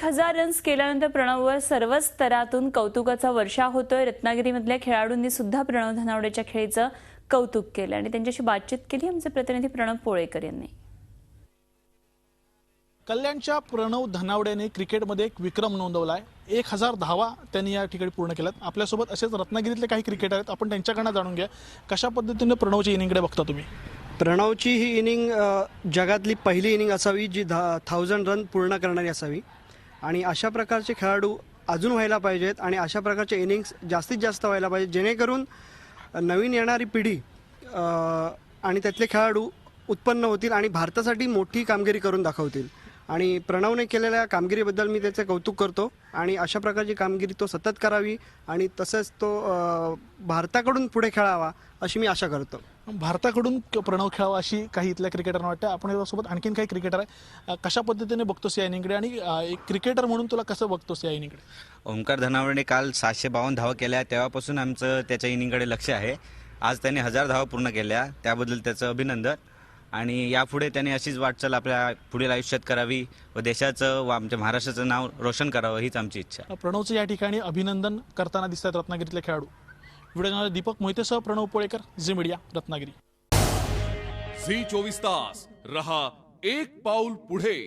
1000 runs केल्यानंतर प्रणववर सर्वच स्तरातून कौतुकाचा वर्षा होतोय। रत्नागिरीमधल्या खेळाडूंनी सुद्धा प्रणव धनावडेच्या खेळीचं कौतुक केलं आणि त्यांच्याशी बातचीत केली आमचे प्रतिनिधी प्रणव पोळेकर यांनी। कल्याणच्या प्रणव धनावडेने क्रिकेटमध्ये एक विक्रम नोंदवलाय। 1000 धावा त्यांनी या ठिकाणी पूर्ण केल्यात। आपल्यासोबत असेच रत्नागिरीतले काही क्रिकेटर आहेत, आपण त्यांच्याकडनं जाणून घ्या कशा पद्धतीने प्रणवची इनिंगकडे बघता तुम्ही। प्रणवची ही इनिंग जगातली पहिली इनिंग असावी जी 1000 रन पूर्ण करणारी असावी आणि अशा प्रकारचे खेळाडू अजून व्हायला पाहिजेत आणि अशा प्रकारचे इनिंग्स जास्तीत जास्त व्हायला पाहिजेत, जेणेकरून नवीन येणारी पिढी आणि त्यातले खेळाडू उत्पन्न होतील आणि भारतासाठी मोठी कामगिरी करून दाखवतील। आणि प्रणवने केलेल्या कामगिरीबद्दल मी त्याचे कौतुक करतो आणि अशा प्रकारची कामगिरी तो सतत करावी आणि तसंच तो भारताकडून पुढे खेळावा अशी मी आशा करतो। भारताकडून प्रणव खेळावा अशी काही इथल्या क्रिकेटरना वाटतं। आपण यासोबत आणखीन काही क्रिकेटर आहे, कशा पद्धतीने बघतोस या इनिंगकडे आणि एक क्रिकेटर म्हणून तुला कसं बघतोस या इनिंगकडे? ओमकार धनावडेने काल 752 धावा केल्या, तेव्हापासून आमचं त्याच्या इनिंगकडे लक्ष आहे। आज त्याने 1000 धावा पूर्ण केल्या, त्याबद्दल त्याचं अभिनंदन आणि यापुढे त्याने अशीच वाटचाल आपल्या पुढील आयुष्यात करावी व देशाचं व आमच्या महाराष्ट्राचं नाव रोशन करावं हीच आमची इच्छा। प्रणवचं या ठिकाणी अभिनंदन करताना दिसतात रत्नागिरीतले खेळाडू। व्हिडिओ दीपक मोहितेसह Pranav Polekar, Zee Media, Ratnagiri. Zee 24 तास रहा एक पाऊल पुढे।